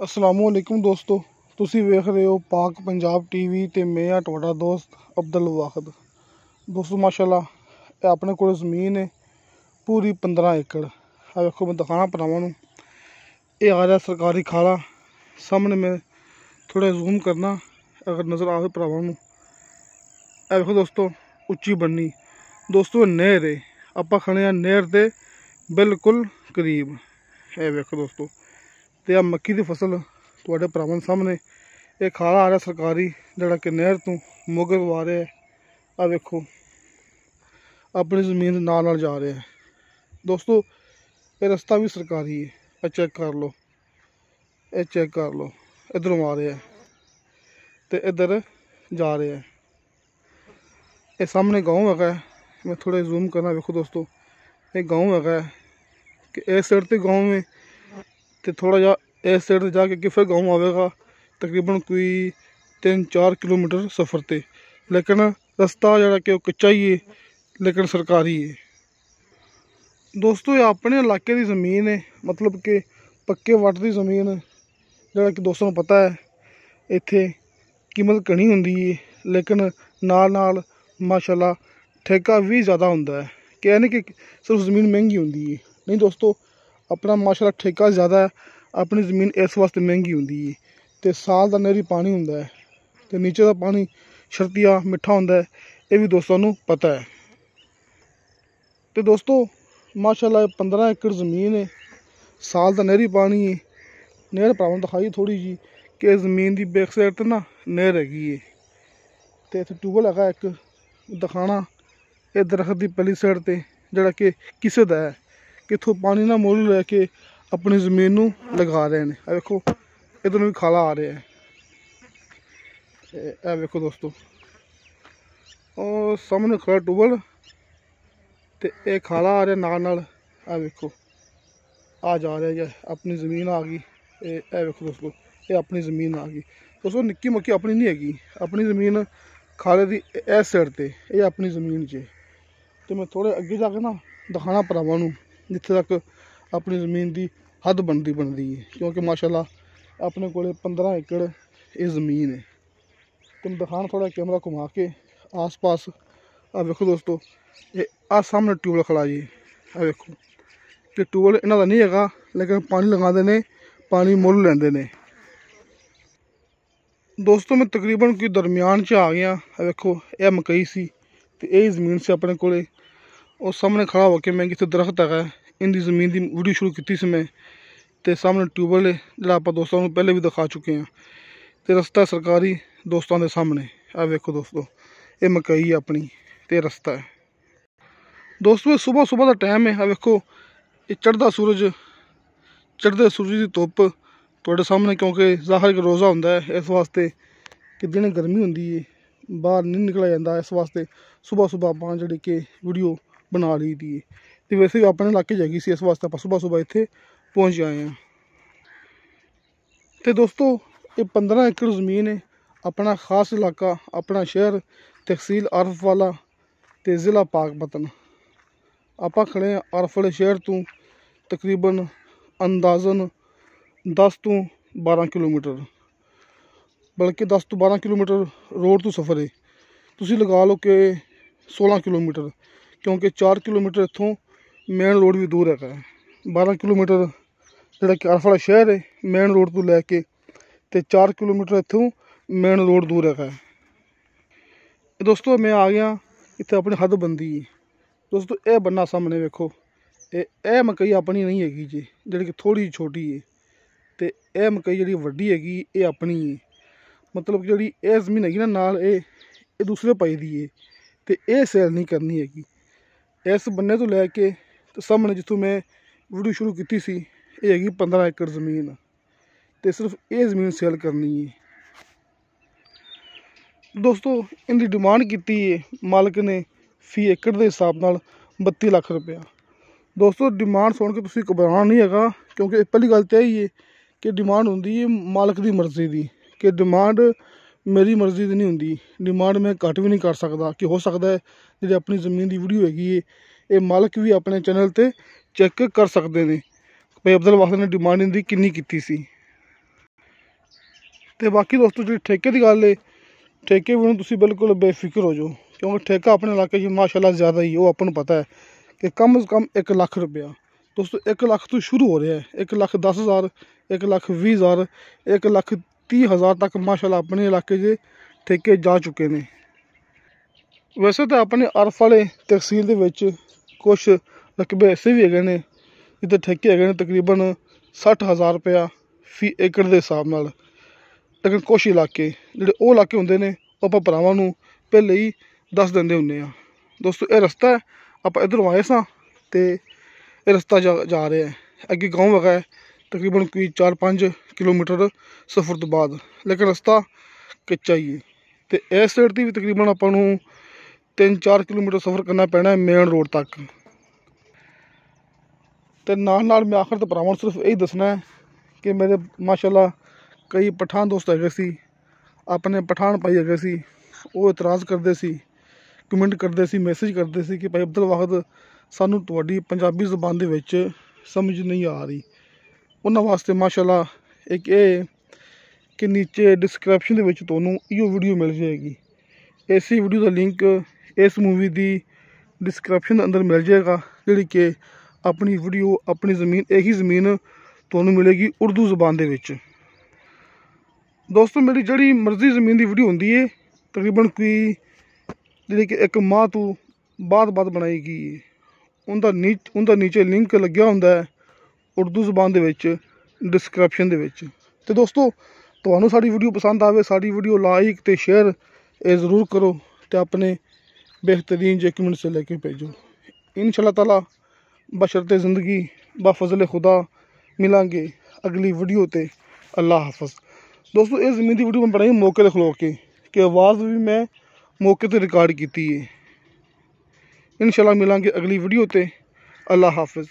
असलामुअलैकुम दोस्तों, तुसी वेख रहे हो पाक पंजाब टीवी ते मैं हाँ तुहाडा दोस्त अब्दुल वाहिद। दोस्तों माशाल्लाह ये अपने को ज़मीन है पूरी 15 एकड़। आ वेखो मैं दिखाना भरावां नूं, ये आ रहा सरकारी खाला सामने। मैं थोड़ा जूम करना अगर नज़र आवे भरावां नूं। ए वेखो दोस्तों उच्ची बन्नी, दोस्तों नहर है, आपां खड़े आ नहर दे बिल्कुल करीब। ए वेखो दोस्तों ते आ मक्की दी फसल तुहाडे भरावां सामने। ये खाला आ रहा सरकारी जिहड़ा कि नहर तो मोगे पवा रहा है। आ वेखो अपनी ज़मीन नाल नाल जा रहा है। दोस्तों ये रस्ता भी सरकारी है, ये चेक कर लो, ये चेक कर लो। इधरों आ रहा है तो इधर जा रहा है। ये सामने गाँव है, मैं थोड़े जूम करना। वेखो दोस्तों ये गाँव है कि इस साइड तो गाँव में तो थोड़ा जा इस साइड जाके कि फिर गाँव आवेगा तकरीबन कोई 3-4 किलोमीटर सफ़र ते। लेकिन रास्ता जरा कि कच्चा ही है लेकिन सरकारी है। दोस्तों ये अपने इलाके की ज़मीन है, मतलब कि पक्के वट की ज़मीन जरा कि दोस्तों को पता है इत्थे कीमत घनी हुंदी है, लेकिन नाल नाल माशाल्लाह ठेका भी ज़्यादा हुंदा है। क्या नहीं कि सिर्फ ज़मीन महंगी हुंदी है, नहीं दोस्तों अपना माशाल्लाह ठेका ज़्यादा है। अपनी ज़मीन इस वास्ते महंगी हुंदी है तो साल का नहरी पानी हुंदा है तो नीचे का पानी शर्तिया मिठा हुंदा है, ये भी दोस्तों को पता है। तो दोस्तों माशाल्लाह 15 एकड़ ज़मीन है, साल का नहरी पानी है। नहर भरावां दिखाई थोड़ी जी कि ज़मीन की बैक साइड तो ना नहर हैगी है तो इत्थे ट्यूबवेल है एक दिखाना। ये दरख्त की पहली साइड ते जिहड़ा कि किसे दा है कि इत्थों पानी ना मुल लैके अपनी ज़मीन नूं लगा रहे हैं। आ वेखो इधर भी खाला आ रहा है। ए वेखो दोस्तों और सामने खड़ा ट्यूबवेल ते ये खाला आ रहा नाल नाल। आ वेखो आ जा रहा है, अपनी ज़मीन आ गई। ए वेखो दोस्तों ये अपनी ज़मीन आ गई। दोस्तों निक्की मक्की अपनी नहीं हैगी, अपनी ज़मीन खाले दी इस साइड ते ये अपनी ज़मीन च। तो मैं थोड़े अगे जाके ना दिखाना भरावां नूं जिथे तक अपनी ज़मीन की हद बनती है, क्योंकि माशाल्लाह अपने को 15 एकड़ ये ज़मीन है। तो मैं दिखाना थोड़ा कैमरा घुमा के आस पास। आ वेखो दोस्तों ये आ सामने ट्यूबवेल खड़ा जी। आ वेखो कि ट्यूबवेल इन्हां दा नहीं हैगा लेकिन पानी लगाते ने, पानी मुल लैंदे ने। दोस्तों मैं तकरीबन कोई दरम्यान च आ गया। वेखो यह मकई सी तो यही ज़मीन से अपने को और सामने खड़ा होकर मैं कितने दरख्त है इनकी ज़मीन की वीडियो शुरू की सी मैं। तो सामने ट्यूबवेल है जो आप दोस्तों को पहले भी दिखा चुके हैं। तो रस्ता सरकारी दोस्तों के सामने। आ वेखो दोस्तों ये मकई है अपनी तो रस्ता है। दोस्तों सुबह सुबह का टाइम है। आ वेखो ये चढ़दा सूरज, चढ़ते सूरज की धुप थोड़े सामने, क्योंकि ज़ाहिर का रोज़ा होंदा है इस वास्ते कि दिन गर्मी होंदी है बाहर नहीं निकला जाता। इस वास्ते सुबह सुबह आप जी कि वीडियो बना ली थी। तो वैसे भी अपने इलाके जाएगी सी, इस वास्ते आप सुबह सुबह इत्थे पहुँच आए हैं। तो दोस्तों ये 15 एकड़ ज़मीन है, अपना खास इलाका, अपना शहर, तहसील आरफ वाला तो ज़िला पाकपतन। आप खड़े हैं आरफ वाले शहर तो तकरीबन अंदाज़न 10 तो 12 किलोमीटर, बल्कि 10 तो 12 किलोमीटर रोड तो सफ़र है। तुसी लगा लो कि 16 किलोमीटर, क्योंकि 4 किलोमीटर इत्थों मेन रोड भी दूर है। 12 किलोमीटर जिहड़ा कि आरफ वाला शहर है मेन रोड तो लैके तो 4 किलोमीटर इत्थों मेन रोड दूर है। दोस्तों मैं आ गया इत्थे अपनी हद बनती है। दोस्तों यह बन्ना सामने वेखो, यह मकई अपनी नहीं हैगी जी, जिहड़ी कि थोड़ी छोटी है। तो यह मकई जी वड्डी हैगी ये अपनी है, मतलब जी यह जमीन हैगी ना नाल ये दूसरे पाई दी है तो यह सेल नहीं करनी हैगी। इस बन्ने तो लैके तो सामने जितों मैं वीडियो शुरू की सी ये हैगी 15 एकड़ ज़मीन, तो सिर्फ ये ज़मीन सेल करनी है। दोस्तों इनकी डिमांड की है मालिक ने फी एकड़ के हिसाब नाल 32 लाख रुपया। दोस्तों डिमांड सुन के तुसीं घबराना नहीं है, क्योंकि पहली गल तो यही है कि डिमांड होंदी है मालिक की मर्ज़ी की, कि डिमांड मेरी मर्ज़ी की नहीं होंदी। डिमांड मैं घट भी नहीं कर सकता, कि हो सकता है जी अपनी ज़मीन की वीडियो हैगी है ये मालिक भी अपने चैनल पर चेक कर सकते हैं भाई अब्दुल वाहिद ने डिमांड इनकी कितनी की सी। ਤੇ ਬਾਕੀ ਦੋਸਤੋ ਜਿਹੜੀ ਠੇਕੇ ਦੀ ਗੱਲ ਹੈ, ਠੇਕੇ ਵੀ ਹੁਣ ਤੁਸੀਂ ਬਿਲਕੁਲ ਬੇਫਿਕਰ ਹੋ ਜਾਓ, ਕਿਉਂਕਿ ਠੇਕਾ ਆਪਣੇ ਇਲਾਕੇ 'ਚ ਮਾਸ਼ਾਅੱਲਾ ਜ਼ਿਆਦਾ ਹੀ, ਉਹ ਆਪਾਂ ਨੂੰ ਪਤਾ ਹੈ ਕਿ ਕਮ ਸੇ ਕਮ 1 ਲੱਖ ਰੁਪਇਆ ਦੋਸਤੋ 1 ਲੱਖ ਤੋਂ ਸ਼ੁਰੂ ਹੋ ਰਿਹਾ ਹੈ। 1,10,000, 1,20,000, 1,30,000 ਤੱਕ ਮਾਸ਼ਾਅੱਲਾ ਆਪਣੇ ਇਲਾਕੇ 'ਚ ਠੇਕੇ ਜਾ ਚੁੱਕੇ ਨੇ। ਵੈਸੇ ਤਾਂ ਆਪਣੇ ਅਰਫ ਵਾਲੇ ਤਹਿਸੀਲ ਦੇ ਵਿੱਚ ਕੁਛ ਰਕਬੇ ਐਸੇ ਵੀ ਹੈਗੇ ਨੇ ਜਿੱਥੇ ਠੇਕੇ ਹੈਗੇ ਨੇ ਤਕਰੀਬਨ 60,000 ਰੁਪਇਆ ਫੀ ਏਕੜ ਦੇ ਹਿਸਾਬ ਨਾਲ। ਲੇਕਿਨ ਕੁਛ ਇਲਾਕੇ ਜਿਹੜੇ ਉਹ ਇਲਾਕੇ ਹੁੰਦੇ ਨੇ ਉਹ ਆਪਾਂ ਭਰਾਵਾਂ ਨੂੰ ਪਹਿਲੇ ਹੀ ਦੱਸ ਦਿੰਦੇ ਹੁੰਦੇ ਹਾਂ। ਦੋਸਤੋ ਇਹ ਰਸਤਾ ਹੈ, ਆਪਾਂ ਇੱਧਰੋਂ ਆਏ ਸਾਂ ਅਤੇ ਇਹ ਰਸਤਾ ਜਾ ਰਿਹਾ ਹੈ। ਅੱਗੇ ਗਾँव ਹੈਗਾ ਹੈ ਤਕਰੀਬਨ ਕੋਈ 4-5 ਕਿਲੋਮੀਟਰ ਸਫ਼ਰ ਤੋਂ ਬਾਅਦ, ਲੇਕਿਨ ਰਸਤਾ ਕੱਚਾ ਹੀ ਹੈ। ਅਤੇ ਇਸ ਸਾਈਡ 'ਤੇ ਵੀ ਤਕਰੀਬਨ ਆਪਾਂ ਨੂੰ 3-4 ਕਿਲੋਮੀਟਰ ਸਫ਼ਰ ਕਰਨਾ ਪੈਣਾ ਮੇਨ ਰੋਡ ਤੱਕ। ਅਤੇ ਨਾਲ ਮੈਂ ਆਖਰ 'ਤੇ ਭਰਾਵਾਂ ਨੂੰ ਸਿਰਫ ਇਹੀ ਦੱਸਣਾ ਹੈ ਕਿ ਮੇਰੇ ਮਾਸ਼ਾਅੱਲਾ ਕਈ ਪਠਾਨ ਦੋਸਤ ਹੈਗੇ ਸੀ, ਆਪਣੇ ਪਠਾਨ ਭਾਈ ਹੈਗੇ ਸੀ, ਉਹ ਇਤਰਾਜ਼ ਕਰਦੇ ਸੀ, ਕਮੈਂਟ ਕਰਦੇ ਸੀ, ਮੈਸੇਜ ਕਰਦੇ ਸੀ ਕਿ ਭਾਈ ਅਬਦੁਲ ਵਾਹਿਦ ਸਾਨੂੰ ਤੁਹਾਡੀ ਪੰਜਾਬੀ ਜ਼ੁਬਾਨ ਦੇ ਵਿੱਚ ਸਮਝ ਨਹੀਂ ਆ ਰਹੀ। ਉਹਨਾਂ ਵਾਸਤੇ ਮਾਸ਼ਾਅੱਲਾ ਇੱਕ ਇਹ ਕਿ ਨੀਚੇ ਡਿਸਕ੍ਰਿਪਸ਼ਨ ਦੇ ਵਿੱਚ ਤੁਹਾਨੂੰ ਇਹੋ ਵੀਡੀਓ ਮਿਲ ਜਾਏਗੀ। ਇਸੇ ਵੀਡੀਓ ਦਾ ਲਿੰਕ ਇਸ ਮੂਵੀ ਦੀ ਡਿਸਕ੍ਰਿਪਸ਼ਨ ਦੇ ਅੰਦਰ ਮਿਲ ਜਾਏਗਾ, ਜਿਹੜੀ ਕਿ ਆਪਣੀ ਵੀਡੀਓ ਆਪਣੀ ਜ਼ਮੀਨ, ਇਹੀ ਜ਼ਮੀਨ ਤੁਹਾਨੂੰ ਮਿਲੇਗੀ ਉਰਦੂ ਜ਼ੁਬਾਨ ਦੇ ਵਿੱਚ। ਦੋਸਤੋ ਮੇਰੀ ਜਿਹੜੀ ਮਰਜ਼ੀ ਜ਼ਮੀਨ ਦੀ ਵੀਡੀਓ ਹੁੰਦੀ ਹੈ ਤਕਰੀਬਨ ਕੋਈ ਜਿਹੜੀ ਕਿ 1 ਮਾਹ ਤੋਂ ਬਾਅਦ ਬਣਾਈ ਗਈ ਹੈ, ਉਹਦਾ ਨੀਚੇ ਲਿੰਕ ਲੱਗਿਆ ਹੁੰਦਾ ਹੈ ਉਰਦੂ ਜ਼ੁਬਾਨ ਦੇ ਵਿੱਚ ਡਿਸਕ੍ਰਿਪਸ਼ਨ ਦੇ ਵਿੱਚ। ਅਤੇ ਦੋਸਤੋ ਤੁਹਾਨੂੰ ਸਾਡੀ ਵੀਡੀਓ ਪਸੰਦ ਆਵੇ, ਸਾਡੀ ਵੀਡੀਓ ਲਾਈਕ ਅਤੇ ਸ਼ੇਅਰ ਇਹ ਜ਼ਰੂਰ ਕਰੋ ਅਤੇ ਆਪਣੇ बेहतरीन जे कमेंट से लेके भेजो। इंशाअल्लाह ताला बशरते ज़िंदगी बफजल खुदा मिलांगे अगली वीडियो ते। अल्लाह हाफ़िज़। दोस्तों इस ज़मीन की वीडियो मैं बनाई मौके ते खलो के आवाज़ भी मैं मौके ते रिकॉर्ड की है। इंशाअल्लाह मिलांगे अगली वीडियो ते। अल्लाह हाफ़िज़।